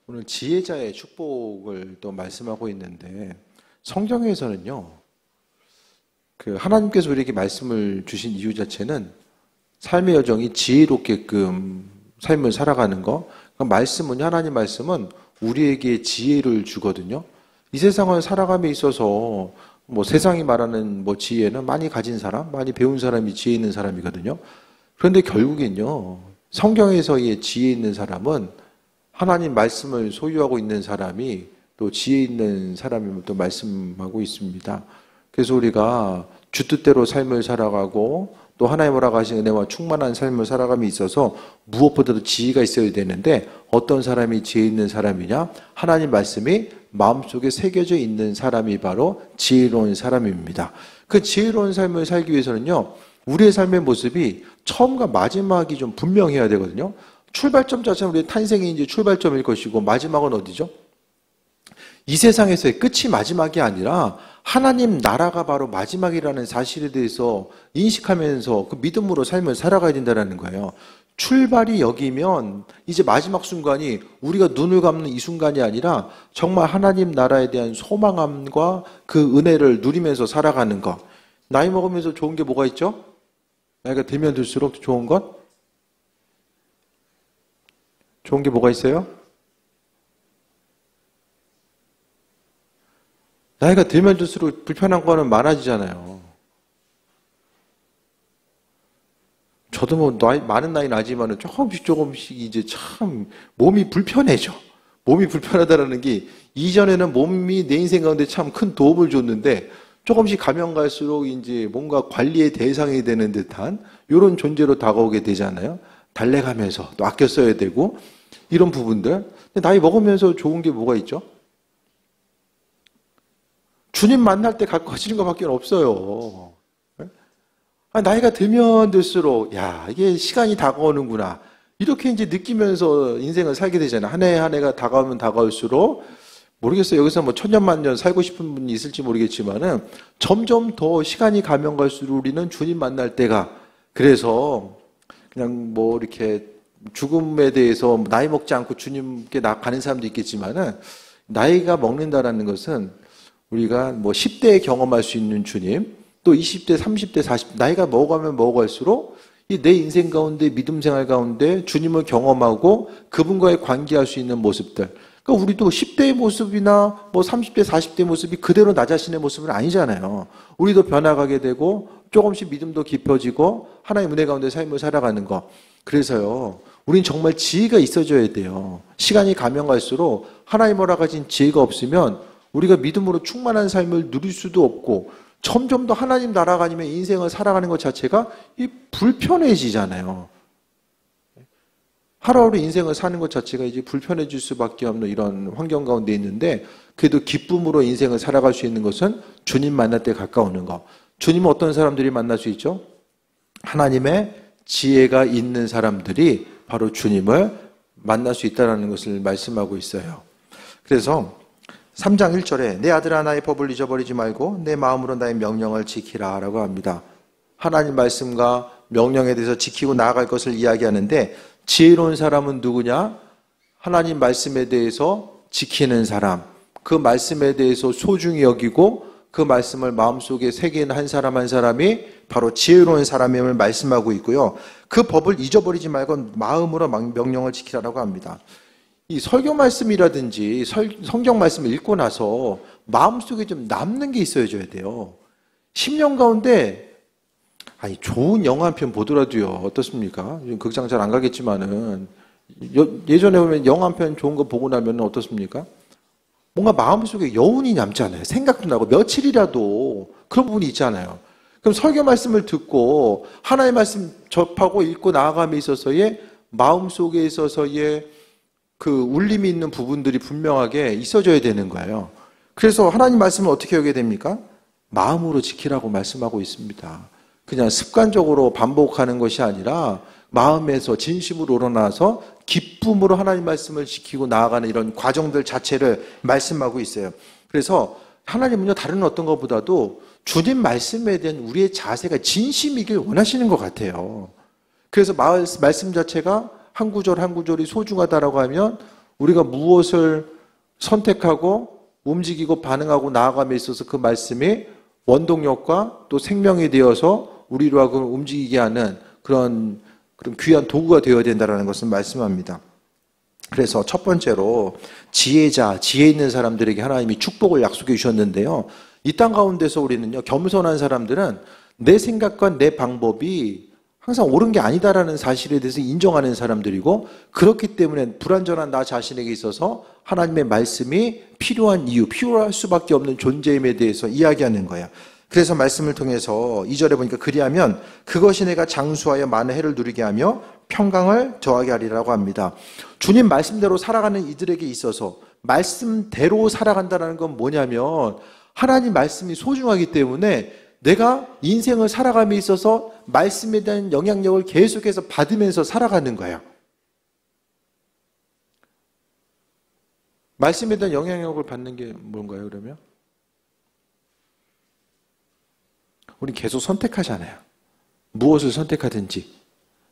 오늘 지혜자의 축복을 또 말씀하고 있는데 성경에서는요, 하나님께서 우리에게 말씀을 주신 이유 자체는 삶의 여정이 지혜롭게끔 삶을 살아가는 거. 말씀은, 하나님 말씀은 우리에게 지혜를 주거든요. 이 세상을 살아감에 있어서 세상이 말하는 지혜는 많이 가진 사람, 많이 배운 사람이 지혜 있는 사람이거든요. 그런데 결국엔요, 성경에서의 지혜 있는 사람은 하나님 말씀을 소유하고 있는 사람이 또 지혜 있는 사람임을 또 말씀하고 있습니다. 그래서 우리가 주 뜻대로 삶을 살아가고 또 하나님 허락하신 은혜와 충만한 삶을 살아감에 있어서 무엇보다도 지혜가 있어야 되는데, 어떤 사람이 지혜 있는 사람이냐? 하나님 말씀이 마음속에 새겨져 있는 사람이 바로 지혜로운 사람입니다. 그 지혜로운 삶을 살기 위해서는요, 우리의 삶의 모습이 처음과 마지막이 좀 분명해야 되거든요. 출발점 자체는 우리의 탄생이 이제 출발점일 것이고, 마지막은 어디죠? 이 세상에서의 끝이 마지막이 아니라 하나님 나라가 바로 마지막이라는 사실에 대해서 인식하면서 그 믿음으로 삶을 살아가야 된다는 거예요. 출발이 여기면 이제 마지막 순간이 우리가 눈을 감는 이 순간이 아니라 정말 하나님 나라에 대한 소망함과 그 은혜를 누리면서 살아가는 것. 나이 먹으면서 좋은 게 뭐가 있죠? 나이가 들면 들수록 좋은 것? 좋은 게 뭐가 있어요? 나이가 들면 들수록 불편한 거는 많아지잖아요. 저도 많은 나이 나지만은 조금씩 이제 참 몸이 불편해져. 몸이 불편하다라는 게, 이전에는 몸이 내 인생 가운데 참 큰 도움을 줬는데 조금씩 가면 갈수록 이제 뭔가 관리의 대상이 되는 듯한 이런 존재로 다가오게 되잖아요. 달래가면서 또 아껴 써야 되고 이런 부분들. 근데 나이 먹으면서 좋은 게 뭐가 있죠? 주님 만날 때 가까워지는 것밖에 없어요. 나이가 들면 들수록 이게 시간이 다가오는구나, 이렇게 이제 느끼면서 인생을 살게 되잖아요. 한 해 한 해가 다가오면 다가올수록, 모르겠어요. 여기서 천년만년 살고 싶은 분이 있을지 모르겠지만은 점점 더 시간이 가면 갈수록 우리는 주님 만날 때가, 그래서 그냥 이렇게 죽음에 대해서 나이 먹지 않고 주님께 가는 사람도 있겠지만은, 나이가 먹는다라는 것은 우리가 10대에 경험할 수 있는 주님, 또 20대, 30대, 40대, 나이가 먹어가면 먹어갈수록 내 인생 가운데, 믿음 생활 가운데 주님을 경험하고 그분과의 관계할 수 있는 모습들. 그러니까 우리도 10대의 모습이나 30대, 40대 모습이 그대로 나 자신의 모습은 아니잖아요. 우리도 변화가게 되고 조금씩 믿음도 깊어지고 하나님의 은혜 가운데 삶을 살아가는 거. 그래서요, 우린 정말 지혜가 있어져야 돼요. 시간이 가면 갈수록 하나님 허락하신 지혜가 없으면 우리가 믿음으로 충만한 삶을 누릴 수도 없고, 점점 더 하나님 나라가 아니면 인생을 살아가는 것 자체가 불편해지잖아요. 하루하루 인생을 사는 것 자체가 이제 불편해질 수밖에 없는 이런 환경 가운데 있는데, 그래도 기쁨으로 인생을 살아갈 수 있는 것은 주님 만날 때 가까우는 것. 주님은 어떤 사람들이 만날 수 있죠? 하나님의 지혜가 있는 사람들이 바로 주님을 만날 수 있다는 것을 말씀하고 있어요. 그래서 3장 1절에 내 아들아 나의 법을 잊어버리지 말고 내 마음으로 나의 명령을 지키라 라고 합니다. 하나님 말씀과 명령에 대해서 지키고 나아갈 것을 이야기하는데, 지혜로운 사람은 누구냐? 하나님 말씀에 대해서 지키는 사람, 그 말씀에 대해서 소중히 여기고 그 말씀을 마음속에 새긴 한 사람 한 사람이 바로 지혜로운 사람임을 말씀하고 있고요. 그 법을 잊어버리지 말고 마음으로 명령을 지키라라고 합니다. 이 설교 말씀이라든지 성경 말씀을 읽고 나서 마음속에 좀 남는 게 있어야 돼요. 10년 가운데 좋은 영화 한 편 보더라도요, 어떻습니까? 극장 잘 안 가겠지만은 예전에 보면 영화 한 편 좋은 거 보고 나면 어떻습니까? 뭔가 마음속에 여운이 남잖아요. 생각도 나고 며칠이라도 그런 부분이 있잖아요. 그럼 설교 말씀을 듣고 하나님의 말씀 접하고 읽고 나아감에 있어서의 마음속에 있어서의 그 울림이 있는 부분들이 분명하게 있어져야 되는 거예요. 그래서 하나님 말씀을 어떻게 하게 됩니까? 마음으로 지키라고 말씀하고 있습니다. 그냥 습관적으로 반복하는 것이 아니라 마음에서 진심으로 우러나서 기쁨으로 하나님 말씀을 지키고 나아가는 이런 과정들 자체를 말씀하고 있어요. 그래서 하나님은요, 다른 어떤 것보다도 주님 말씀에 대한 우리의 자세가 진심이길 원하시는 것 같아요. 그래서 말씀 자체가 한 구절 한 구절이 소중하다라고 하면 우리가 무엇을 선택하고 움직이고 반응하고 나아감에 있어서 그 말씀이 원동력과 또 생명이 되어서 우리로 하여금 움직이게 하는 그런 귀한 도구가 되어야 된다는 것을 말씀합니다. 그래서 첫 번째로 지혜자, 지혜 있는 사람들에게 하나님이 축복을 약속해 주셨는데요. 이 땅 가운데서 우리는요, 겸손한 사람들은 내 생각과 내 방법이 항상 옳은 게 아니다라는 사실에 대해서 인정하는 사람들이고, 그렇기 때문에 불완전한 나 자신에게 있어서 하나님의 말씀이 필요한 이유, 필요할 수밖에 없는 존재임에 대해서 이야기하는 거예요. 그래서 말씀을 통해서 2절에 보니까 그리하면 그것이 내가 장수하여 많은 해를 누리게 하며 평강을 더하게 하리라고 합니다. 주님 말씀대로 살아가는 이들에게 있어서 말씀대로 살아간다는 건 뭐냐면 하나님 말씀이 소중하기 때문에 내가 인생을 살아감에 있어서 말씀에 대한 영향력을 계속해서 받으면서 살아가는 거예요. 말씀에 대한 영향력을 받는 게 뭔가요, 그러면? 우리 계속 선택하잖아요. 무엇을 선택하든지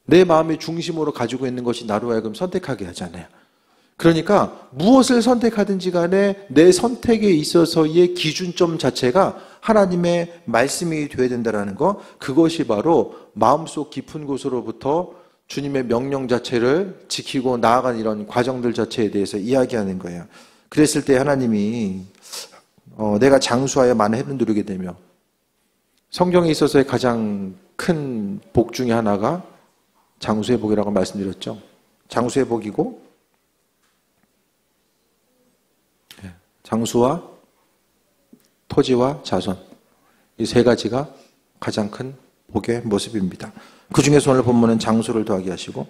내 마음의 중심으로 가지고 있는 것이 나로 하여금 선택하게 하잖아요. 그러니까 무엇을 선택하든지 간에 내 선택에 있어서의 기준점 자체가 하나님의 말씀이 되어야 된다는 거, 그것이 바로 마음속 깊은 곳으로부터 주님의 명령 자체를 지키고 나아가는 이런 과정들 자체에 대해서 이야기하는 거예요. 그랬을 때 하나님이 내가 장수하여 많은 해를 누리게 되며, 성경에 있어서의 가장 큰 복 중에 하나가 장수의 복이라고 말씀드렸죠. 장수의 복이고, 장수와 토지와 자손, 이 세 가지가 가장 큰 복의 모습입니다. 그 중에서 오늘 본문은 장수를 더하게 하시고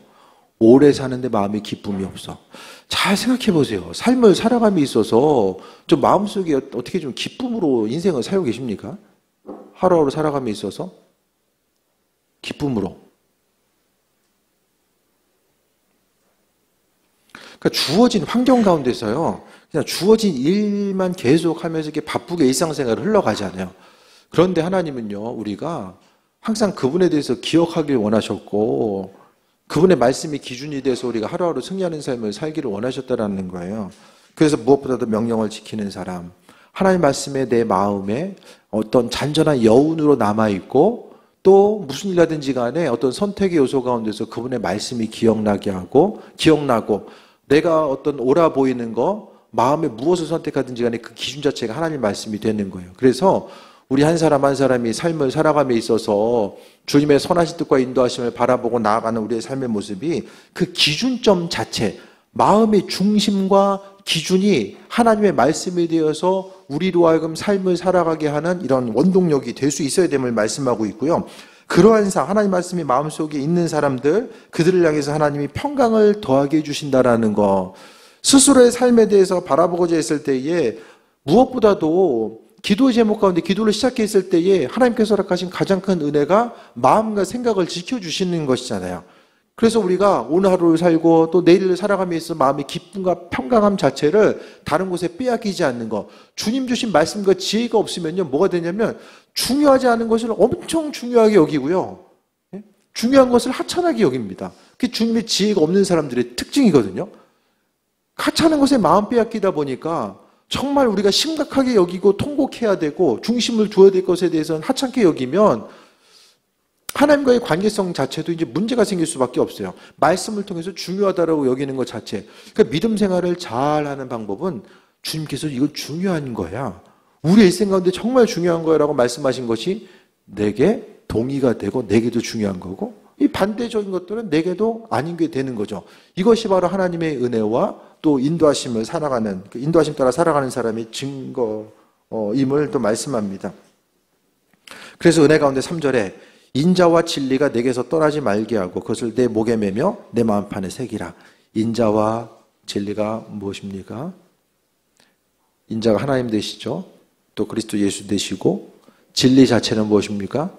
오래 사는데 마음에 기쁨이 없어. 잘 생각해 보세요. 삶을 살아감에 있어서 좀 마음속에 어떻게 좀 기쁨으로 인생을 살고 계십니까? 하루하루 살아감에 있어서 기쁨으로. 그러니까 주어진 환경 가운데서요, 그냥 주어진 일만 계속하면서 이렇게 바쁘게 일상생활을 흘러가잖아요. 그런데 하나님은요, 우리가 항상 그분에 대해서 기억하길 원하셨고, 그분의 말씀이 기준이 돼서 우리가 하루하루 승리하는 삶을 살기를 원하셨다는 거예요. 그래서 무엇보다도 명령을 지키는 사람, 하나님 말씀에 내 마음에 어떤 잔잔한 여운으로 남아있고, 또 무슨 일 하든지 간에 어떤 선택의 요소 가운데서 그분의 말씀이 기억나고, 내가 어떤 옳아 보이는 거, 마음에 무엇을 선택하든지 간에 그 기준 자체가 하나님 말씀이 되는 거예요. 그래서 우리 한 사람 한 사람이 삶을 살아감에 있어서 주님의 선하신 뜻과 인도하심을 바라보고 나아가는 우리의 삶의 모습이 그 기준점 자체, 마음의 중심과 기준이 하나님의 말씀이 되어서 우리로 하여금 삶을 살아가게 하는 이런 원동력이 될 수 있어야 됨을 말씀하고 있고요. 그러한 하나님 말씀이 마음속에 있는 사람들, 그들을 향해서 하나님이 평강을 더하게 해주신다라는 거, 스스로의 삶에 대해서 바라보고자 했을 때에 무엇보다도 기도의 제목 가운데 기도를 시작했을 때에 하나님께서 허락하신 가장 큰 은혜가 마음과 생각을 지켜주시는 것이잖아요. 그래서 우리가 오늘 하루를 살고 또 내일을 살아감에 있어서 마음의 기쁨과 평강함 자체를 다른 곳에 빼앗기지 않는 것. 주님 주신 말씀과 지혜가 없으면요, 뭐가 되냐면 중요하지 않은 것을 엄청 중요하게 여기고요, 중요한 것을 하찮게 여깁니다. 그게 주님의 지혜가 없는 사람들의 특징이거든요. 하찮은 것에 마음 빼앗기다 보니까 정말 우리가 심각하게 여기고 통곡해야 되고 중심을 두어야 될 것에 대해서는 하찮게 여기면 하나님과의 관계성 자체도 이제 문제가 생길 수밖에 없어요. 말씀을 통해서 중요하다고 여기는 것 자체. 그러니까 믿음 생활을 잘하는 방법은 주님께서 이건 중요한 거야, 우리 일생 가운데 정말 중요한 거야라고 말씀하신 것이 내게 동의가 되고 내게도 중요한 거고, 이 반대적인 것들은 내게도 아닌 게 되는 거죠. 이것이 바로 하나님의 은혜와 또 인도하심을 살아가는, 그 인도하심 따라 살아가는 사람의 증거임을 또 말씀합니다. 그래서 은혜 가운데 3절에 인자와 진리가 내게서 떠나지 말게 하고 그것을 내 목에 매며 내 마음판에 새기라. 인자와 진리가 무엇입니까? 인자가 하나님 되시죠. 또 그리스도 예수 되시고, 진리 자체는 무엇입니까?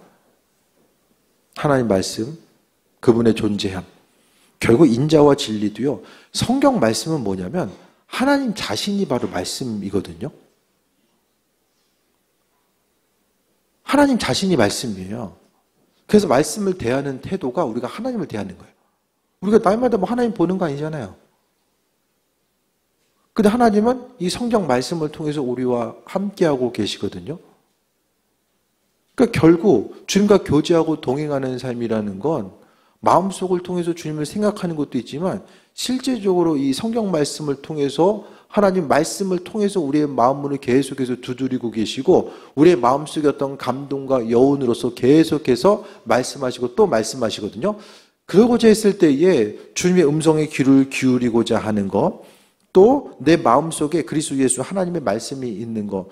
하나님 말씀, 그분의 존재함. 결국 인자와 진리도요, 성경 말씀은 뭐냐면 하나님 자신이 바로 말씀이거든요. 하나님 자신이 말씀이에요. 그래서 말씀을 대하는 태도가 우리가 하나님을 대하는 거예요. 우리가 날마다 뭐 하나님 보는 거 아니잖아요. 근데 하나님은 이 성경 말씀을 통해서 우리와 함께하고 계시거든요. 그러니까 결국 주님과 교제하고 동행하는 삶이라는 건 마음속을 통해서 주님을 생각하는 것도 있지만 실제적으로 이 성경 말씀을 통해서 하나님 말씀을 통해서 우리의 마음문을 계속해서 두드리고 계시고 우리의 마음속의 어떤 감동과 여운으로서 계속해서 말씀하시고 또 말씀하시거든요. 그러고자 했을 때에 주님의 음성에 귀를 기울이고자 하는 것, 또 내 마음속에 그리스도 예수 하나님의 말씀이 있는 것.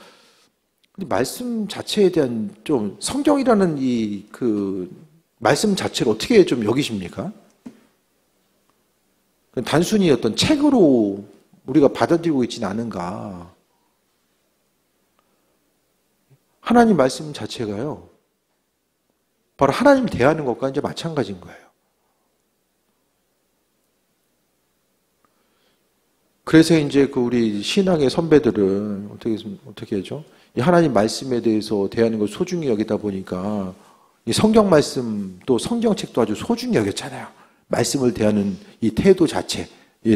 근데 말씀 자체에 대한 좀 성경이라는 이 말씀 자체를 어떻게 좀 여기십니까? 단순히 어떤 책으로 우리가 받아들이고 있지는 않은가. 하나님 말씀 자체가요, 바로 하나님 대하는 것과 이제 마찬가지인 거예요. 그래서 이제 우리 신앙의 선배들은 어떻게 하죠? 이 하나님 말씀에 대해서 대하는 걸 소중히 여기다 보니까 이 성경 말씀 또 성경책도 아주 소중히 여겼잖아요. 말씀을 대하는 이 태도 자체에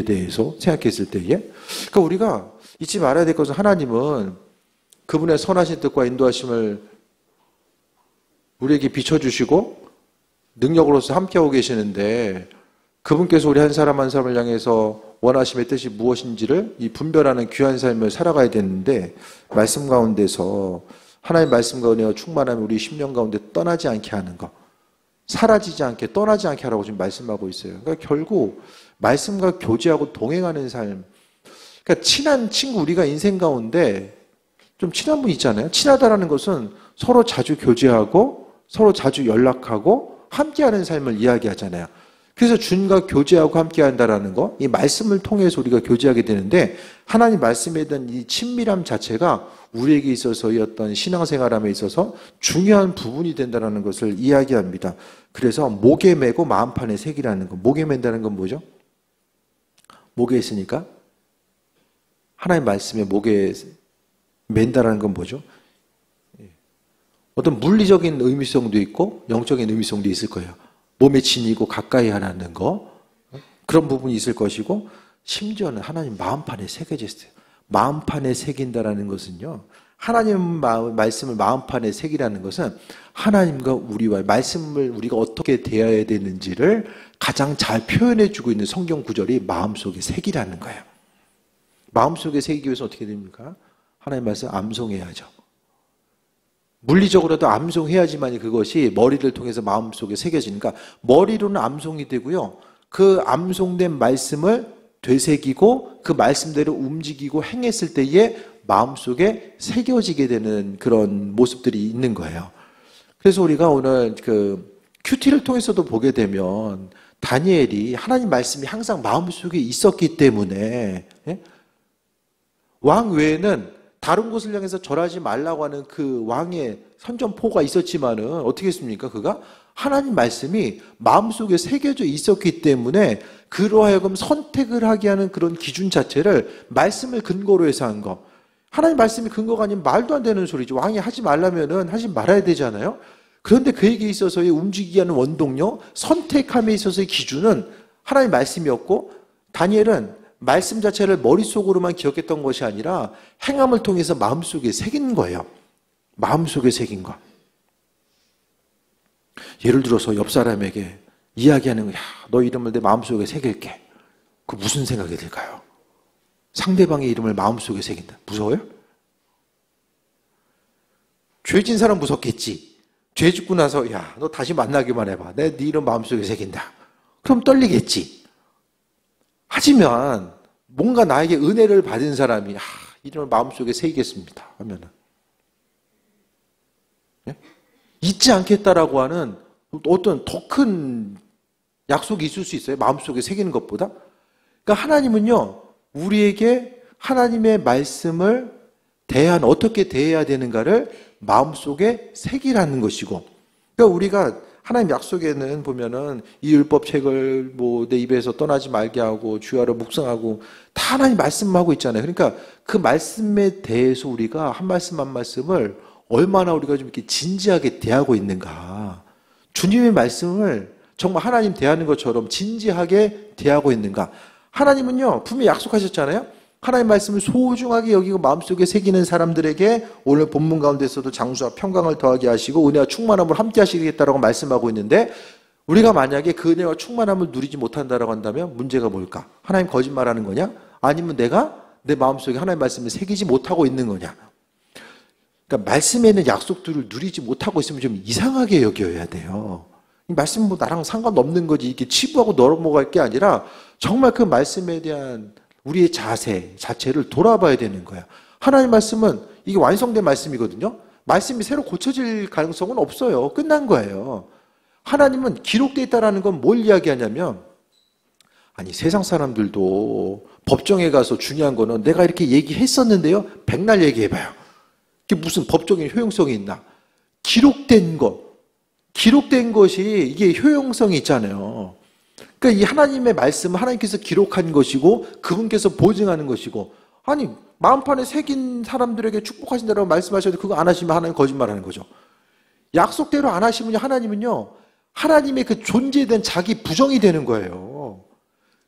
대해서 생각했을 때에. 그러니까 우리가 잊지 말아야 될 것은 하나님은 그분의 선하신 뜻과 인도하심을 우리에게 비춰주시고 능력으로서 함께하고 계시는데 그분께서 우리 한 사람 한 사람을 향해서 원하심의 뜻이 무엇인지를 이 분별하는 귀한 삶을 살아가야 되는데 말씀 가운데서 하나님의 말씀과 은혜와 충만함이 우리 심령 가운데 떠나지 않게 하는 것, 사라지지 않게 떠나지 않게 하라고 지금 말씀하고 있어요. 그러니까 결국 말씀과 교제하고 동행하는 삶. 그러니까 친한 친구, 우리가 인생 가운데 좀 친한 분 있잖아요. 친하다라는 것은 서로 자주 교제하고 서로 자주 연락하고 함께하는 삶을 이야기하잖아요. 그래서 주님과 교제하고 함께한다라는 거, 이 말씀을 통해서 우리가 교제하게 되는데 하나님 말씀에 대한 이 친밀함 자체가 우리에게 있어서의 어떤 신앙생활함에 있어서 중요한 부분이 된다는 것을 이야기합니다. 그래서 목에 매고 마음판에 새기라는 거. 목에 맨다는 건 뭐죠? 목에 있으니까 하나님 말씀에 목에 맨다라는 건 뭐죠? 어떤 물리적인 의미성도 있고 영적인 의미성도 있을 거예요. 몸에 지니고 가까이 하라는 거, 그런 부분이 있을 것이고, 심지어는 하나님 마음판에 새겨져 있어요. 마음판에 새긴다라는 것은요, 하나님 말씀을 마음판에 새기라는 것은 하나님과 우리와 말씀을 우리가 어떻게 대해야 되는지를 가장 잘 표현해주고 있는 성경 구절이 마음속에 새기라는 거예요. 마음속에 새기기 위해서 어떻게 됩니까? 하나님 말씀 암송해야죠. 물리적으로도 암송해야지만 그것이 머리를 통해서 마음속에 새겨지니까 머리로는 암송이 되고요. 그 암송된 말씀을 되새기고 그 말씀대로 움직이고 행했을 때에 마음속에 새겨지게 되는 그런 모습들이 있는 거예요. 그래서 우리가 오늘 큐티를 통해서도 보게 되면 다니엘이 하나님 말씀이 항상 마음속에 있었기 때문에 왕 외에는 다른 곳을 향해서 절하지 말라고 하는 그 왕의 선전포가 있었지만은 어떻게 했습니까? 그가 하나님 말씀이 마음속에 새겨져 있었기 때문에 그로 하여금 선택을 하게 하는 그런 기준 자체를 말씀을 근거로 해서 한 거. 하나님 말씀이 근거가 아니면 말도 안 되는 소리죠. 왕이 하지 말라면은 하지 말아야 되잖아요. 그런데 그에게 있어서의 움직이게 하는 원동력, 선택함에 있어서의 기준은 하나님 말씀이었고 다니엘은 말씀 자체를 머릿속으로만 기억했던 것이 아니라 행함을 통해서 마음속에 새긴 거예요. 마음속에 새긴 거. 예를 들어서 옆 사람에게 이야기하는 거야. 너 이름을 내 마음속에 새길게. 그 무슨 생각이 들까요? 상대방의 이름을 마음속에 새긴다. 무서워요? 죄진 사람 무섭겠지. 죄 짓고 나서 야, 너 다시 만나기만 해봐. 내 네 이름 마음속에 새긴다. 그럼 떨리겠지. 하지만 뭔가 나에게 은혜를 받은 사람이 이름을 마음속에 새기겠습니다 하면은 잊지 않겠다라고 하는 어떤 더 큰 약속이 있을 수 있어요. 마음속에 새기는 것보다. 그러니까 하나님은요, 우리에게 하나님의 말씀을 어떻게 대해야 되는가를 마음속에 새기라는 것이고, 그러니까 우리가 하나님 약속에는 보면은 이 율법책을 내 입에서 떠나지 말게 하고 주야로 묵상하고 다 하나님 말씀하고 있잖아요. 그러니까 그 말씀에 대해서 우리가 한 말씀 한 말씀을 얼마나 우리가 좀 이렇게 진지하게 대하고 있는가. 주님의 말씀을 정말 하나님 대하는 것처럼 진지하게 대하고 있는가. 하나님은요, 분명히 약속하셨잖아요. 하나님 말씀을 소중하게 여기고 마음속에 새기는 사람들에게 오늘 본문 가운데서도 장수와 평강을 더하게 하시고 은혜와 충만함을 함께 하시겠다라고 말씀하고 있는데, 우리가 만약에 그 은혜와 충만함을 누리지 못한다라고 한다면 문제가 뭘까? 하나님 거짓말하는 거냐? 아니면 내가 내 마음속에 하나님 말씀을 새기지 못하고 있는 거냐? 그러니까 말씀에 있는 약속들을 누리지 못하고 있으면 좀 이상하게 여겨야 돼요. 이 말씀은 뭐 나랑 상관없는 거지, 이렇게 치부하고 넘어갈 게 아니라 정말 그 말씀에 대한 우리의 자세 자체를 돌아봐야 되는 거야. 하나님 말씀은 이게 완성된 말씀이거든요. 말씀이 새로 고쳐질 가능성은 없어요. 끝난 거예요. 하나님은 기록되어 있다는 건 뭘 이야기하냐면, 아니 세상 사람들도 법정에 가서 중요한 거는 내가 이렇게 얘기했었는데요, 백날 얘기해봐요. 이게 무슨 법적인 효용성이 있나? 기록된 것이 이게 효용성이 있잖아요. 그러니까 이 하나님의 말씀은 하나님께서 기록한 것이고 그분께서 보증하는 것이고, 아니 마음판에 새긴 사람들에게 축복하신다고 말씀하셔도 그거 안 하시면 하나님 거짓말하는 거죠. 약속대로 안 하시면 하나님은요, 하나님의 그 존재에 대한 자기 부정이 되는 거예요.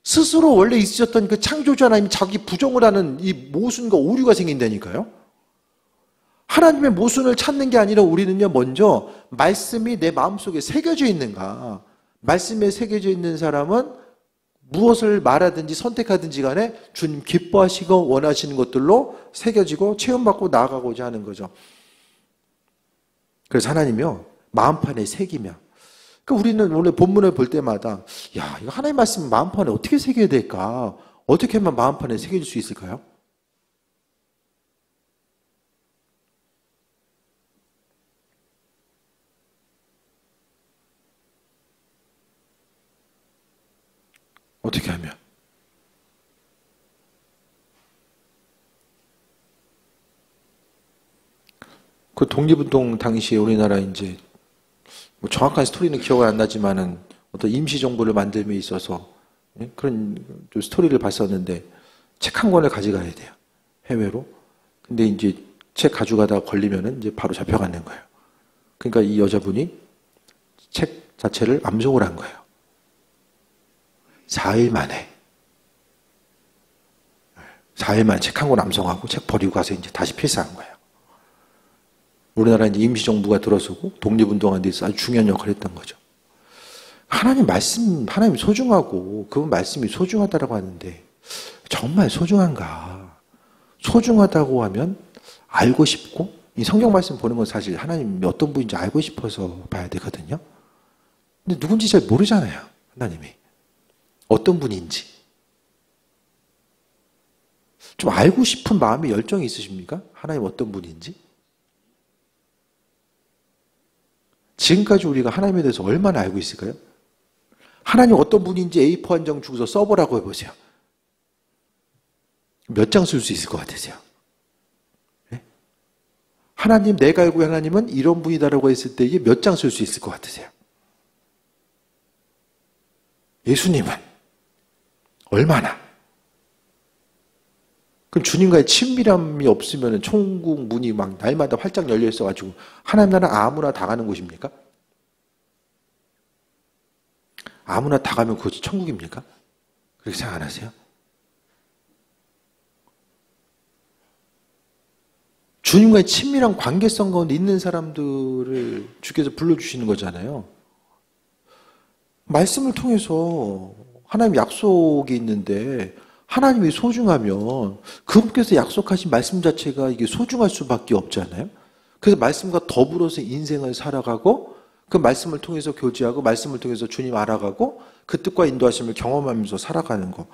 스스로 원래 있으셨던 그 창조주 하나님이 자기 부정을 하는 이 모순과 오류가 생긴다니까요. 하나님의 모순을 찾는 게 아니라 우리는요, 먼저 말씀이 내 마음속에 새겨져 있는가. 말씀에 새겨져 있는 사람은 무엇을 말하든지 선택하든지 간에 주님 기뻐하시고 원하시는 것들로 새겨지고 체험받고 나아가고자 하는 거죠. 그래서 하나님이요, 마음판에 새기며, 그러니까 우리는 오늘 본문을 볼 때마다 야, 이거 하나님 말씀 마음판에 어떻게 새겨야 될까? 어떻게 하면 마음판에 새겨질 수 있을까요? 어떻게 하면? 그 독립운동 당시에 우리나라 이제 뭐 정확한 스토리는 기억은 안 나지만은 어떤 임시정부를 만듦에 있어서 그런 스토리를 봤었는데, 책 한 권을 가져가야 돼요, 해외로. 근데 이제 책 가져가다가 걸리면은 이제 바로 잡혀가는 거예요. 그러니까 이 여자분이 책 자체를 암송을 한 거예요. 4일 만에. 4일 만에 책 한 권 암송하고 책 버리고 가서 이제 다시 필사한 거예요. 우리나라 이제 임시정부가 들어서고 독립운동하는 데 있어서 아주 중요한 역할을 했던 거죠. 하나님 말씀, 하나님 소중하고 그분 말씀이 소중하다고 하는데 정말 소중한가? 소중하다고 하면 알고 싶고, 이 성경 말씀 보는 건 사실 하나님이 어떤 분인지 알고 싶어서 봐야 되거든요. 근데 누군지 잘 모르잖아요, 하나님이. 어떤 분인지. 좀 알고 싶은 마음의 열정이 있으십니까? 하나님 어떤 분인지? 지금까지 우리가 하나님에 대해서 얼마나 알고 있을까요? 하나님 어떤 분인지 A4 한 장 주고서 써보라고 해보세요. 몇 장 쓸 수 있을 것 같으세요? 네? 하나님, 내가 알고 하나님은 이런 분이다라고 했을 때 이게 몇 장 쓸 수 있을 것 같으세요? 예수님은 얼마나? 그럼 주님과의 친밀함이 없으면 천국 문이 막 날마다 활짝 열려 있어가지고 하나님 나라 아무나 다 가는 곳입니까? 아무나 다 가면 그것이 천국입니까? 그렇게 생각 안 하세요? 주님과의 친밀한 관계성 가운데 있는 사람들을 주께서 불러주시는 거잖아요. 말씀을 통해서 하나님 약속이 있는데, 하나님이 소중하면 그분께서 약속하신 말씀 자체가 이게 소중할 수밖에 없잖아요. 그래서 말씀과 더불어서 인생을 살아가고, 그 말씀을 통해서 교제하고, 말씀을 통해서 주님 알아가고, 그 뜻과 인도하심을 경험하면서 살아가는 거.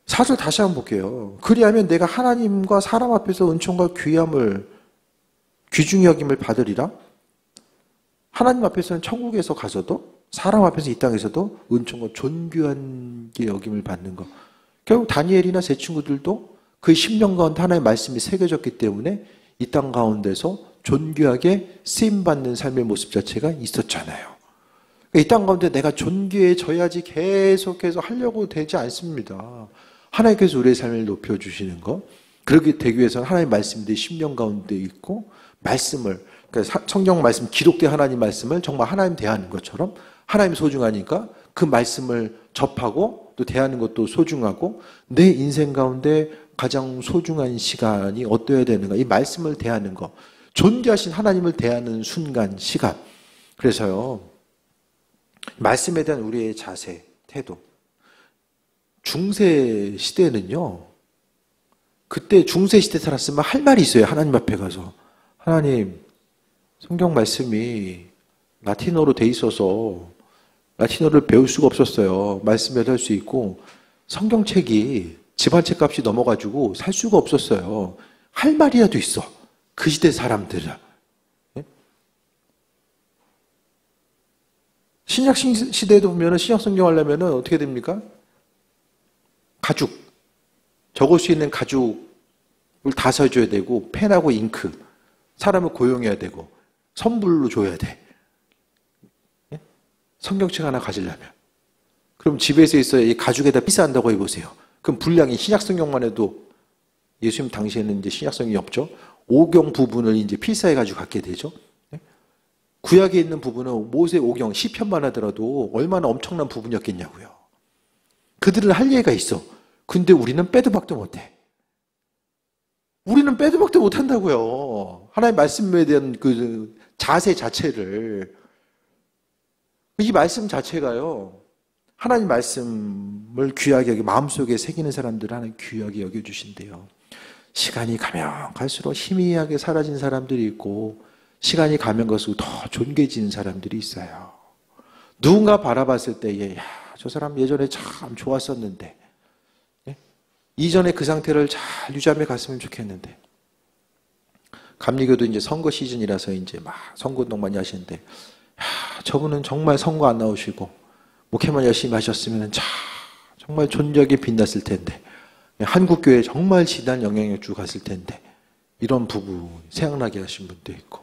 4절 다시 한번 볼게요. 그리하면 내가 하나님과 사람 앞에서 은총과 귀함을, 귀중히 여김을 받으리라. 하나님 앞에서는 천국에서 가서도, 사람 앞에서 이 땅에서도 은총과 존귀한 게 여김을 받는 거. 결국 다니엘이나 제 친구들도 그 10년 가운데 하나님의 말씀이 새겨졌기 때문에 이 땅 가운데서 존귀하게 쓰임받는 삶의 모습 자체가 있었잖아요. 이 땅 가운데 내가 존귀해져야지 계속해서 하려고 되지 않습니다. 하나님께서 우리의 삶을 높여주시는 것, 그렇게 되기 위해서는 하나님의 말씀이 내 심령 가운데 있고, 말씀을, 그러니까 성경 말씀, 기록된 하나님 말씀을 정말 하나님 대하는 것처럼, 하나님 소중하니까 그 말씀을 접하고 또 대하는 것도 소중하고 내 인생 가운데 가장 소중한 시간이 어떠해야 되는가? 이 말씀을 대하는 거. 존귀하신 하나님을 대하는 순간, 시간. 그래서요, 말씀에 대한 우리의 자세, 태도. 중세 시대는요, 그때 중세 시대 살았으면 할 말이 있어요. 하나님 앞에 가서. 하나님, 성경 말씀이 라틴어로 돼 있어서 라틴어를 배울 수가 없었어요. 말씀에도 할 수 있고 성경책이 집안책 값이 넘어가지고 살 수가 없었어요. 할 말이라도 있어. 그 시대 사람들은. 신약 시대에도 보면 신약 성경 하려면 어떻게 됩니까? 가죽. 적을 수 있는 가죽을 다 써줘야 되고 펜하고 잉크. 사람을 고용해야 되고 선불로 줘야 돼. 성경책 하나 가지려면. 그럼 집에서 있어야 이 가죽에다 필사한다고 해보세요. 그럼 분량이 신약 성경만 해도 예수님 당시에는 이제 신약 성경이 없죠. 오경 부분을 이제 필사해가지고 갖게 되죠. 구약에 있는 부분은 모세 오경 시편만 하더라도 얼마나 엄청난 부분이었겠냐고요. 그들은 할 얘기가 있어. 근데 우리는 빼도 박도 못해. 우리는 빼도 박도 못한다고요. 하나님의 말씀에 대한 그 자세 자체를. 이 말씀 자체가요. 하나님 말씀을 귀하게 여기 마음속에 새기는 사람들을 하나님 귀하게 여겨주신대요. 시간이 가면 갈수록 희미하게 사라진 사람들이 있고 시간이 가면 갈수록 더 존귀해지는 사람들이 있어요. 누군가 바라봤을 때에 야, 저 사람 예전에 참 좋았었는데 이전에 그 상태를 잘 유지하며 갔으면 좋겠는데 감리교도 이제 선거 시즌이라서 이제 막 선거운동 많이 하시는데 야, 저분은 정말 선거 안 나오시고 목회만 열심히 하셨으면 정말 존귀하게 빛났을 텐데 한국교회에 정말 지난 영향력 주고 갔을 텐데 이런 부분 생각나게 하신 분도 있고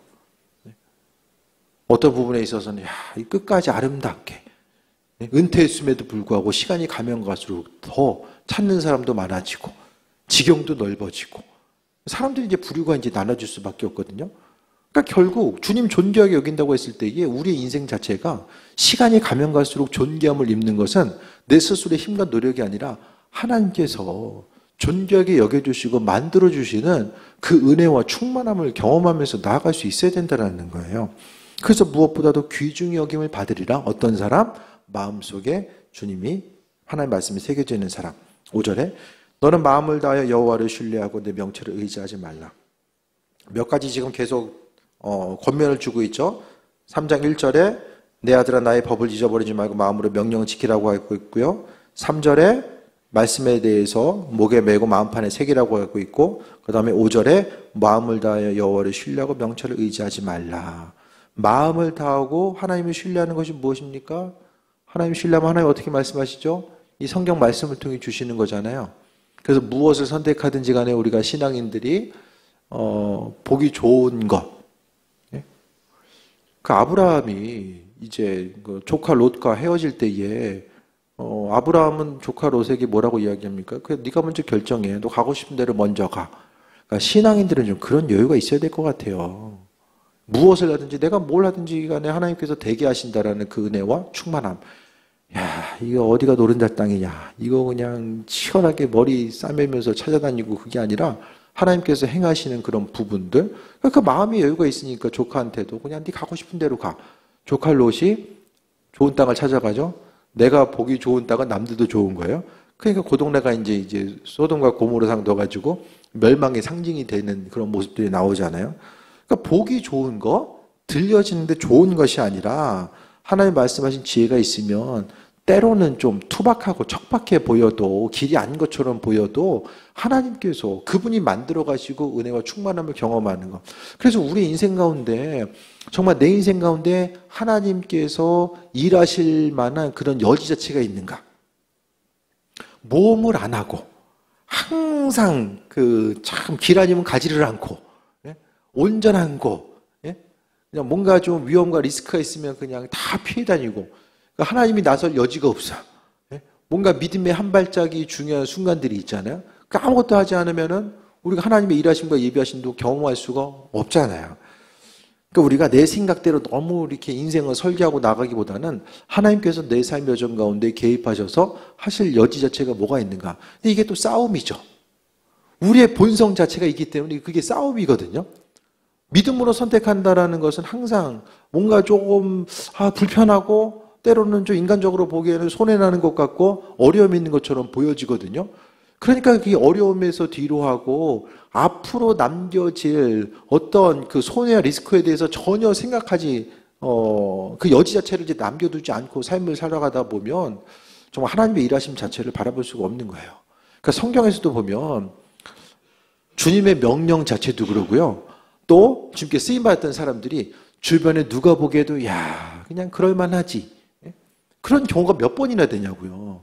어떤 부분에 있어서는 야, 끝까지 아름답게 은퇴했음에도 불구하고 시간이 가면 갈수록 더 찾는 사람도 많아지고 지경도 넓어지고 사람들이 이제 부류가 이제 나눠질 수밖에 없거든요. 그러니까 결국 주님 존귀하게 여긴다고 했을 때에 우리의 인생 자체가 시간이 가면 갈수록 존귀함을 입는 것은 내 스스로의 힘과 노력이 아니라 하나님께서 존귀하게 여겨주시고 만들어주시는 그 은혜와 충만함을 경험하면서 나아갈 수 있어야 된다는 거예요. 그래서 무엇보다도 귀중히 여김을 받으리라. 어떤 사람? 마음속에 주님이 하나님 말씀이 새겨져 있는 사람. 5절에 너는 마음을 다하여 여호와를 신뢰하고 내 명철을 의지하지 말라. 몇 가지 지금 계속 권면을 주고 있죠. 3장 1절에 내 아들아 나의 법을 잊어버리지 말고 마음으로 명령을 지키라고 하고 있고요. 3절에 말씀에 대해서 목에 메고 마음판에 새기라고 하고 있고 그 다음에 5절에 마음을 다하여 여호와를 신뢰하고 명철을 의지하지 말라. 마음을 다하고 하나님을 신뢰하는 것이 무엇입니까? 하나님을 신뢰하면 하나님 어떻게 말씀하시죠? 이 성경 말씀을 통해 주시는 거잖아요. 그래서 무엇을 선택하든지 간에 우리가 신앙인들이 보기 좋은 것. 그 아브라함이 이제 그 조카 롯과 헤어질 때에 아브라함은 조카 롯에게 뭐라고 이야기합니까? 그 네가 먼저 결정해. 너 가고 싶은 데로 먼저 가. 그러니까 신앙인들은 좀 그런 여유가 있어야 될 것 같아요. 무엇을 하든지 내가 뭘 하든지 간에 하나님께서 되게 하신다라는 그 은혜와 충만함. 야, 이거 어디가 노른자 땅이냐. 이거 그냥 치열하게 머리 싸매면서 찾아다니고 그게 아니라 하나님께서 행하시는 그런 부분들. 그러니까 마음의 여유가 있으니까 조카한테도 그냥 네 가고 싶은 대로 가. 조카 롯이 좋은 땅을 찾아가죠. 내가 보기 좋은 땅은 남들도 좋은 거예요. 그러니까 그 동네가 이제 소돔과 고모르상 넣어가지고 멸망의 상징이 되는 그런 모습들이 나오잖아요. 그러니까 보기 좋은 거, 들려지는데 좋은 것이 아니라 하나님 말씀하신 지혜가 있으면 때로는 좀 투박하고 척박해 보여도 길이 아닌 것처럼 보여도 하나님께서 그분이 만들어 가시고 은혜와 충만함을 경험하는 것. 그래서 우리 인생 가운데 정말 내 인생 가운데 하나님께서 일하실 만한 그런 여지 자체가 있는가? 모험을 안 하고 항상 그 참 길 아니면 가지를 않고 온전한 곳, 그냥 뭔가 좀 위험과 리스크가 있으면 그냥 다 피해 다니고 그러니까 하나님이 나설 여지가 없어. 뭔가 믿음의 한 발짝이 중요한 순간들이 있잖아요. 그러니까 아무것도 하지 않으면은 우리가 하나님의 일하심과 예비하심도 경험할 수가 없잖아요. 그러니까 우리가 내 생각대로 너무 이렇게 인생을 설계하고 나가기보다는 하나님께서 내 삶 여정 가운데 개입하셔서 하실 여지 자체가 뭐가 있는가. 근데 이게 또 싸움이죠. 우리의 본성 자체가 있기 때문에 그게 싸움이거든요. 믿음으로 선택한다라는 것은 항상 뭔가 조금 불편하고 때로는 좀 인간적으로 보기에는 손해나는 것 같고 어려움이 있는 것처럼 보여지거든요. 그러니까 그 어려움에서 뒤로 하고 앞으로 남겨질 어떤 그 손해와 리스크에 대해서 전혀 생각하지 그 여지 자체를 이제 남겨두지 않고 삶을 살아가다 보면 정말 하나님의 일하심 자체를 바라볼 수가 없는 거예요. 그러니까 성경에서도 보면 주님의 명령 자체도 그러고요. 또 주님께 쓰임 받았던 사람들이 주변에 누가 보기에도 야 그냥 그럴만하지 그런 경우가 몇 번이나 되냐고요.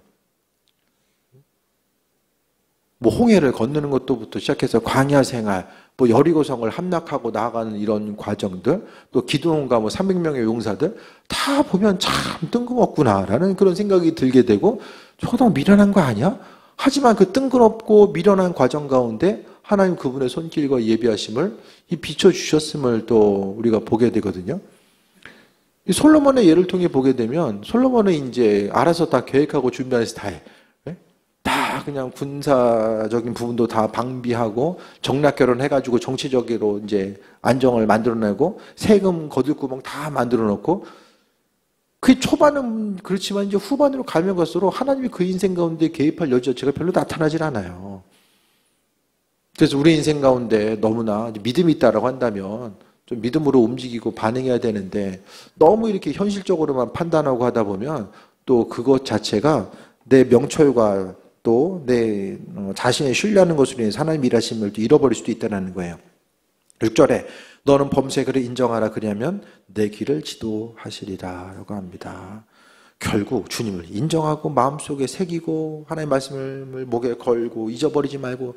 뭐 홍해를 건너는 것부터 시작해서 광야 생활, 뭐 여리고성을 함락하고 나아가는 이런 과정들, 또 기드온과 뭐 300명의 용사들 다 보면 참 뜬금없구나라는 그런 생각이 들게 되고 저거 미련한 거 아니야? 하지만 그 뜬금없고 미련한 과정 가운데 하나님 그분의 손길과 예비하심을 비춰주셨음을 또 우리가 보게 되거든요. 이 솔로몬의 예를 통해 보게 되면 솔로몬은 이제 알아서 다 계획하고 준비해서 다 해. 다 그냥 군사적인 부분도 다 방비하고 정략 결혼해가지고 정치적으로 이제 안정을 만들어내고 세금 거둘 구멍 다 만들어놓고 그 초반은 그렇지만 이제 후반으로 가면 갈수록 하나님이 그 인생 가운데 개입할 여지 자체가 별로 나타나질 않아요. 그래서 우리 인생 가운데 너무나 믿음이 있다라고 한다면 좀 믿음으로 움직이고 반응해야 되는데 너무 이렇게 현실적으로만 판단하고 하다 보면 또 그것 자체가 내 명철과 또 내 자신의 신뢰하는 것으로 인해서 하나님 일하심을 잃어버릴 수도 있다는 거예요. 6절에 너는 범죄를 인정하라 그러면 내 길을 지도하시리라 라고 합니다. 결국 주님을 인정하고 마음속에 새기고 하나님의 말씀을 목에 걸고 잊어버리지 말고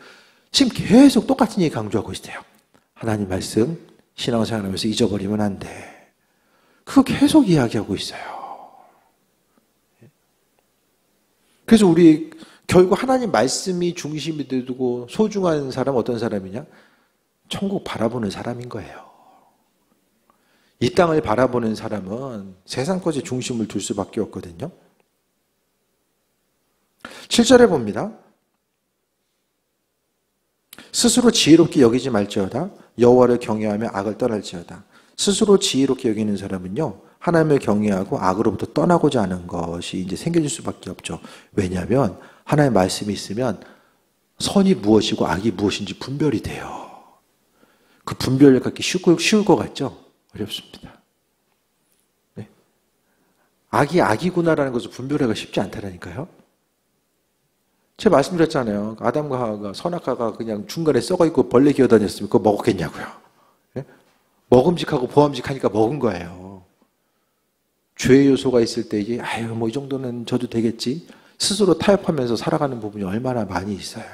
지금 계속 똑같은 얘기 강조하고 있어요. 하나님 말씀 신앙생활하면서 잊어버리면 안 돼. 그거 계속 이야기하고 있어요. 그래서 우리 결국 하나님 말씀이 중심이 되고 소중한 사람 어떤 사람이냐? 천국 바라보는 사람인 거예요. 이 땅을 바라보는 사람은 세상 것에 중심을 둘 수밖에 없거든요. 7절에 봅니다. 스스로 지혜롭게 여기지 말지어다. 여호와를 경외하며 악을 떠날지어다. 스스로 지혜롭게 여기는 사람은요. 하나님을 경외하고 악으로부터 떠나고자 하는 것이 이제 생겨질 수밖에 없죠. 왜냐하면 하나님의 말씀이 있으면 선이 무엇이고 악이 무엇인지 분별이 돼요. 그 분별을 갖기 쉬울 것 같죠? 어렵습니다. 네. 악이 악이구나라는 것을 분별하기가 쉽지 않다라니까요. 제가 말씀드렸잖아요. 아담과 하와가 선악과가 그냥 중간에 썩어있고 벌레 기어다녔으면 그거 먹었겠냐고요. 네? 먹음직하고 보암직하니까 먹은 거예요. 죄의 요소가 있을 때 이게 뭐 이 정도는 저도 되겠지. 스스로 타협하면서 살아가는 부분이 얼마나 많이 있어요.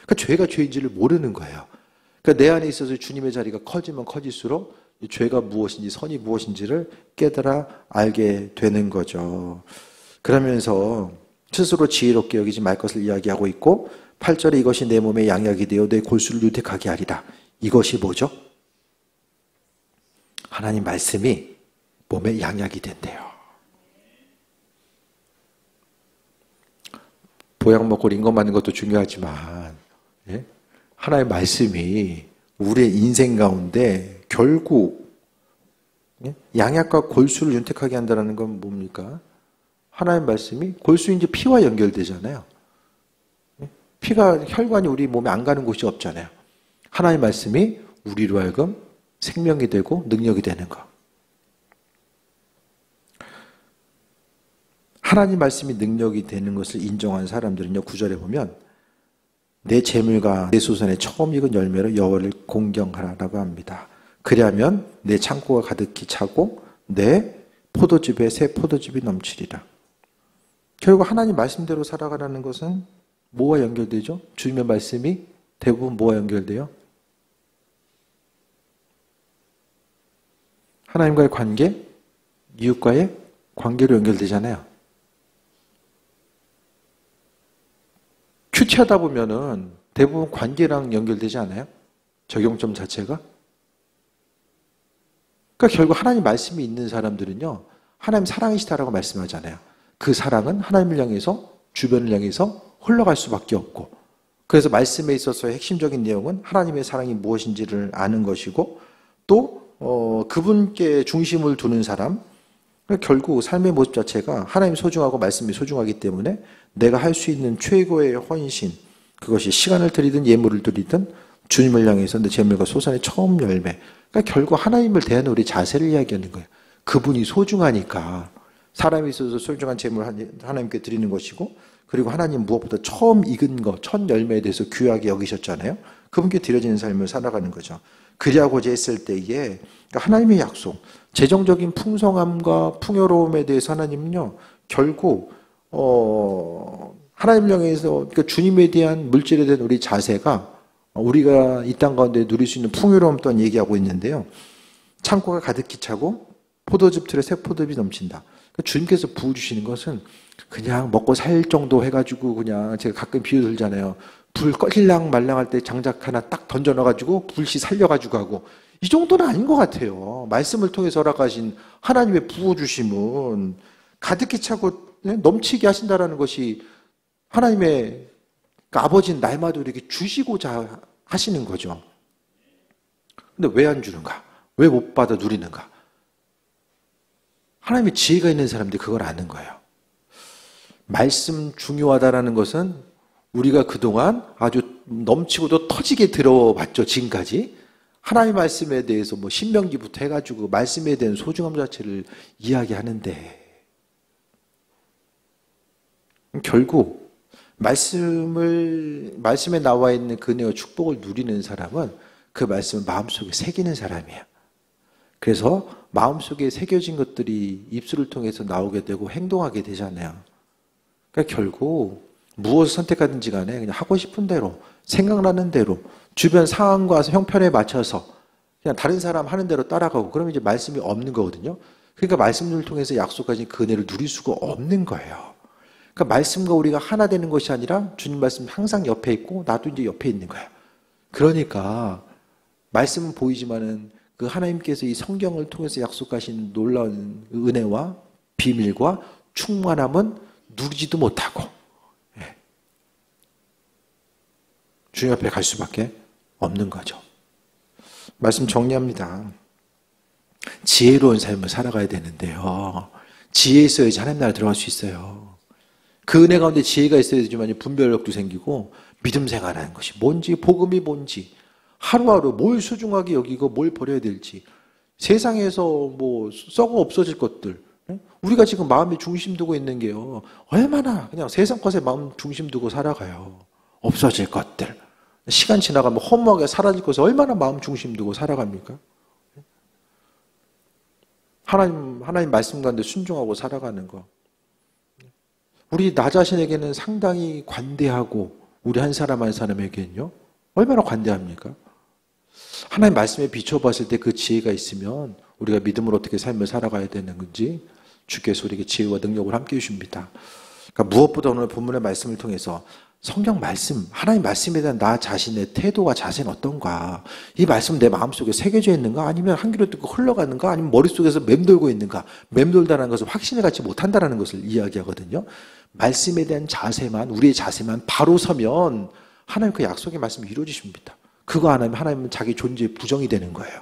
그러니까 죄가 죄인지를 모르는 거예요. 그러니까 내 안에 있어서 주님의 자리가 커지면 커질수록 죄가 무엇인지 선이 무엇인지를 깨달아 알게 되는 거죠. 그러면서 스스로 지혜롭게 여기지 말 것을 이야기하고 있고 8절에 이것이 내 몸에 양약이 되어 내 골수를 유택하게 하리라. 이것이 뭐죠? 하나님 말씀이 몸에 양약이 된대요. 보약 먹고 링거 맞는 것도 중요하지만 하나님의 말씀이 우리의 인생 가운데 결국 양약과 골수를 윤택하게 한다는 건 뭡니까? 하나님의 말씀이 골수인지 피와 연결되잖아요. 피가 혈관이 우리 몸에 안 가는 곳이 없잖아요. 하나님의 말씀이 우리로 하여금 생명이 되고 능력이 되는 것. 하나님 말씀이 능력이 되는 것을 인정한 사람들은요. 9절에 보면 내 재물과 내 소산의 처음 익은 열매로 여호와를 공경하라고 합니다. 그리하면 내 창고가 가득히 차고 내 포도즙에 새 포도즙이 넘치리라. 결국 하나님 말씀대로 살아가라는 것은 뭐와 연결되죠? 주님의 말씀이 대부분 뭐와 연결돼요? 하나님과의 관계, 이웃과의 관계로 연결되잖아요. 큐티하다 보면은 대부분 관계랑 연결되지 않아요? 적용점 자체가? 그러니까 결국 하나님 말씀이 있는 사람들은요, 하나님 사랑이시다라고 말씀하잖아요. 그 사랑은 하나님을 향해서, 주변을 향해서 흘러갈 수밖에 없고, 그래서 말씀에 있어서의 핵심적인 내용은 하나님의 사랑이 무엇인지를 아는 것이고, 또 그분께 중심을 두는 사람, 결국 삶의 모습 자체가 하나님 소중하고 말씀이 소중하기 때문에 내가 할 수 있는 최고의 헌신, 그것이 시간을 들이든 예물을 들이든 주님을 향해서 내 재물과 소산의 처음 열매. 그러니까 결국 하나님을 대하는 우리 자세를 이야기하는 거예요. 그분이 소중하니까 사람이 있어서 소중한 재물을 하나님께 드리는 것이고, 그리고 하나님 무엇보다 처음 익은 것, 첫 열매에 대해서 귀하게 여기셨잖아요. 그분께 드려지는 삶을 살아가는 거죠. 그리하고자 했을 때에 그러니까 하나님의 약속, 재정적인 풍성함과 풍요로움에 대해서 하나님은요, 결국 하나님을 향해서, 그러니까 주님에 대한 물질에 대한 우리 자세가 우리가 이 땅 가운데 누릴 수 있는 풍요로움 또한 얘기하고 있는데요. 창고가 가득히 차고 포도즙 틀에 새 포도즙이 넘친다. 그러니까 주님께서 부어주시는 것은 그냥 먹고 살 정도 해가지고, 그냥 제가 가끔 비유 들잖아요. 불 꺼질랑 말랑할 때 장작 하나 딱 던져 넣어가지고 불씨 살려가지고 하고, 이 정도는 아닌 것 같아요. 말씀을 통해서 허락하신 하나님의 부어주심은 가득히 차고 넘치게 하신다라는 것이 하나님의, 그러니까 아버지는 날마다 이렇게 주시고자 하시는 거죠. 근데 왜 안 주는가? 왜 못 받아 누리는가? 하나님의 지혜가 있는 사람들이 그걸 아는 거예요. 말씀 중요하다라는 것은 우리가 그동안 아주 넘치고도 터지게 들어봤죠, 지금까지. 하나님의 말씀에 대해서 뭐 신명기부터 해가지고 말씀에 대한 소중함 자체를 이야기하는데, 결국 말씀에 나와 있는 은혜와 축복을 누리는 사람은 그 말씀을 마음속에 새기는 사람이에요. 그래서 마음속에 새겨진 것들이 입술을 통해서 나오게 되고 행동하게 되잖아요. 그러니까 결국 무엇을 선택하든지 간에 그냥 하고 싶은 대로, 생각나는 대로, 주변 상황과 형편에 맞춰서 그냥 다른 사람 하는 대로 따라가고, 그러면 이제 말씀이 없는 거거든요. 그러니까 말씀을 통해서 약속하신 그 은혜를 누릴 수가 없는 거예요. 그러니까 말씀과 우리가 하나 되는 것이 아니라 주님 말씀 항상 옆에 있고 나도 이제 옆에 있는 거예요. 그러니까 말씀은 보이지만은 그 하나님께서 이 성경을 통해서 약속하신 놀라운 은혜와 비밀과 충만함은 누리지도 못하고, 주님 앞에 갈 수밖에 없는 거죠. 말씀 정리합니다. 지혜로운 삶을 살아가야 되는데요, 지혜 있어야지 하나님 나라 들어갈 수 있어요. 그 은혜 가운데 지혜가 있어야 되지만 분별력도 생기고 믿음 생활하는 것이 뭔지, 복음이 뭔지, 하루하루 뭘 소중하게 여기고 뭘 버려야 될지, 세상에서 뭐 썩어 없어질 것들, 우리가 지금 마음에 중심 두고 있는 게요, 얼마나 그냥 세상 것에 마음 중심 두고 살아가요. 없어질 것들, 시간 지나가면 허무하게 사라질 것에 얼마나 마음 중심 두고 살아갑니까? 하나님 말씀 가운데 순종하고 살아가는 거, 우리 나 자신에게는 상당히 관대하고, 우리 한 사람 한 사람에게는요 얼마나 관대합니까? 하나님 말씀에 비춰봤을 때 그 지혜가 있으면 우리가 믿음으로 어떻게 삶을 살아가야 되는 건지 주께서 우리에게 지혜와 능력을 함께 주십니다. 그러니까 무엇보다 오늘 본문의 말씀을 통해서 성경 말씀, 하나님 말씀에 대한 나 자신의 태도와 자세는 어떤가, 이 말씀 내 마음속에 새겨져 있는가, 아니면 한 귀로 듣고 흘러가는가, 아니면 머릿속에서 맴돌고 있는가, 맴돌다는 것을 확신을 갖지 못한다는 것을 이야기하거든요. 말씀에 대한 자세만, 우리의 자세만 바로 서면 하나님 그 약속의 말씀이 이루어지십니다. 그거 안 하면 하나님은 자기 존재에 부정이 되는 거예요.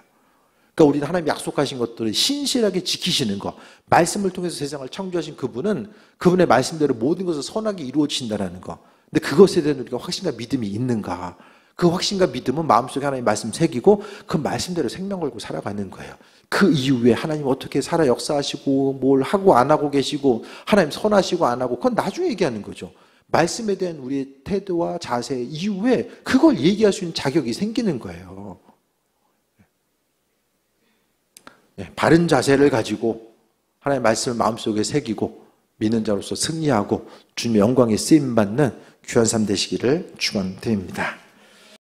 그러니까 우리는 하나님 약속하신 것들을 신실하게 지키시는 것, 말씀을 통해서 세상을 창조하신 그분은 그분의 말씀대로 모든 것을 선하게 이루어진다는 것. 근데 그것에 대한 우리가 확신과 믿음이 있는가? 그 확신과 믿음은 마음속에 하나님 말씀 새기고 그 말씀대로 생명 걸고 살아가는 거예요. 그 이후에 하나님 어떻게 살아 역사하시고 뭘 하고 안 하고 계시고 하나님 선하시고 안 하고, 그건 나중에 얘기하는 거죠. 말씀에 대한 우리의 태도와 자세 이후에 그걸 얘기할 수 있는 자격이 생기는 거예요. 바른 자세를 가지고 하나님의 말씀을 마음속에 새기고 믿는 자로서 승리하고 주님의 영광에 쓰임받는 귀한 삶 되시기를 축원드립니다.